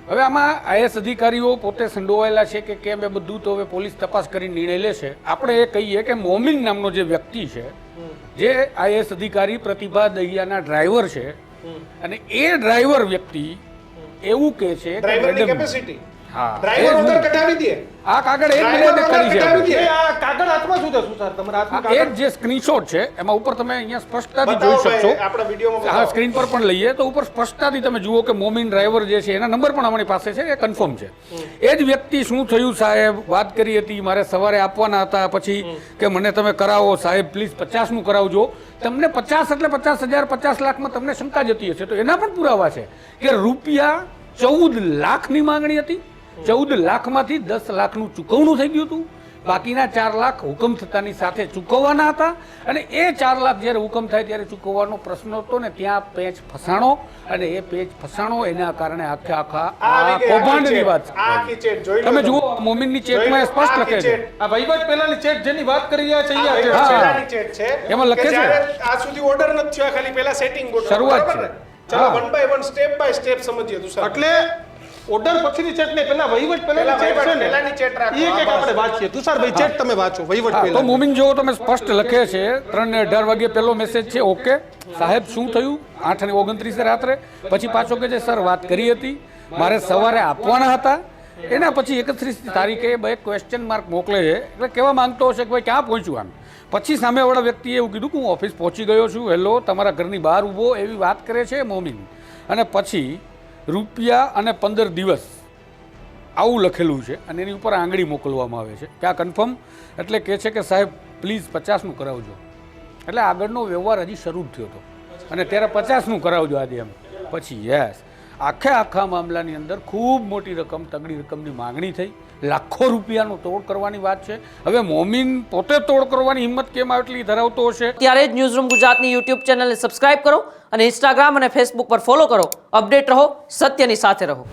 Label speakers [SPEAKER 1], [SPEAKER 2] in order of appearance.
[SPEAKER 1] હવે આમાં આઈએસ અધિકારીઓ પોતે સંડોવાયેલા છે કે કેમ એ બધું તો હવે પોલીસ તપાસ કરી નિર્ણય લેશે. આપણે એ કહીએ કે મોમિન નામનો જે વ્યક્તિ છે, જે આઈએસ અધિકારી પ્રતિભા દહિયાના ડ્રાઈવર છે, અને એ ડ્રાઈવર વ્યક્તિ એવું કહે છે કે
[SPEAKER 2] ડ્રાઈવરની કેપેસિટી
[SPEAKER 1] હા
[SPEAKER 2] ડ્રાઈવર ઉધર કઢાવી દે.
[SPEAKER 1] આ કાગળ એક મિનિટ કરી છે.
[SPEAKER 3] આ કાગળ હાથમાં શું થયું સર? તમારા હાથમાં
[SPEAKER 1] આ એક જે સ્ક્રીનશોટ છે એમાં ઉપર તમે અહીંયા સ્પષ્ટતાથી જોઈ શકશો.
[SPEAKER 2] આપણા વિડીયોમાં
[SPEAKER 1] હા, સ્ક્રીન પર પણ લઈએ તો ઉપર સ્પષ્ટતાથી તમે જુઓ કે મોમિન ડ્રાઈવર જે છે એના નંબર પણ અમારી પાસે છે, એ કન્ફર્મ છે. એ જ વ્યક્તિ શું થયું સાહેબ વાત કરી હતી, મારે સવારે આપવાના હતા, પછી કે મને તમે કરાવો સાહેબ પ્લીઝ 50નું કરાવજો. તમને 50 એટલે 50,000 50 લાખમાં તમને શંકા જતી હશે તો એના પણ પુરાવા છે કે રૂપિયા 14 લાખની માંગણી હતી. 14 લાખમાંથી 10 લાખનું ચૂકવણું થઈ ગયું હતું. બાકીના 4 લાખ હુકમ થતાની સાથે ચૂકવવાના હતા, અને એ 4 લાખ જ્યારે હુકમ થાય ત્યારે ચૂકવવાનો પ્રશ્ન હતો ને ત્યાં પેચ ફસાણો, અને એ પેચ ફસાણો એના કારણે આખા કૌભાંડની વાત છે. તમે જુઓ મોમિનની ચેકમાં સ્પષ્ટ લખે છે.
[SPEAKER 3] આ વહીવટ પહેલાની ચેક જેની વાત કરી રહ્યા છે
[SPEAKER 1] એમાં લખે છે
[SPEAKER 2] આ સુધી ઓર્ડર નથી થયો, ખાલી પહેલા સેટિંગ બોર્ડ
[SPEAKER 1] શરૂઆત છે.
[SPEAKER 2] ચાલો one by one step by step સમજીએ તું સર.
[SPEAKER 3] એટલે ઓર્ડર પછીની ચેક નહીં, પહેલા વહીવટ પહેલાની ચેક છે ને
[SPEAKER 2] પહેલાની ચેક રાખો.
[SPEAKER 3] એ એક આપણે વાંચીએ. તુષારભાઈ ચેક તમે વાંચો વહીવટ
[SPEAKER 1] તો
[SPEAKER 3] પહેલા.
[SPEAKER 1] મોમિન જો તમે સ્પષ્ટ લખે છે 3:18 વાગે પહેલો મેસેજ છે ઓકે સાહેબ શું થયું 8:29 રાત્રે. પછી પાછો કે છે સર વાત કરી હતી, મારે સવારે આપવાના હતા. એના પછી 31 તારીખે બે ક્વેશ્ચન માર્ક મોકલે છે, એટલે કહેવા માંગતો હશે કે ભાઈ ક્યાં પહોંચ્યું આમ. પછી સામેવાળા વ્યક્તિએ એવું કીધું કે હું ઓફિસ પહોંચી ગયો છું, હેલો તમારા ઘરની બહાર ઊભો, એવી વાત કરે છે મોમિન. અને પછી રૂપિયા અને 15 દિવસ આવું લખેલું છે, અને એની ઉપર આંગળી મોકલવામાં આવે છે કે આ કન્ફર્મ. એટલે કહે છે કે સાહેબ પ્લીઝ 50નું કરાવજો. એટલે આગળનો વ્યવહાર હજી શરૂ જ થયો હતો, અને ત્યારે 50નું કરાવજો આજે એમ. પછી યસ આખા મામલાની અંદર ખૂબ મોટી રકમ, તગડી રકમની માંગણી થઈ. લાખો રૂપિયાનો તોડ કરવાની વાત છે. હવે મોમિન પોતે તોડ કરવાની હિંમત કેમ આટલી ધરાવતો હશે?
[SPEAKER 4] ત્યારે જ ન્યૂઝરૂમ ગુજરાતની યુટ્યુબ ચેનલને સબસ્ક્રાઇબ કરો અને ઇન્સ્ટાગ્રામ અને ફેસબુક પર ફોલો કરો. અપડેટ રહો, સત્યની સાથે રહો.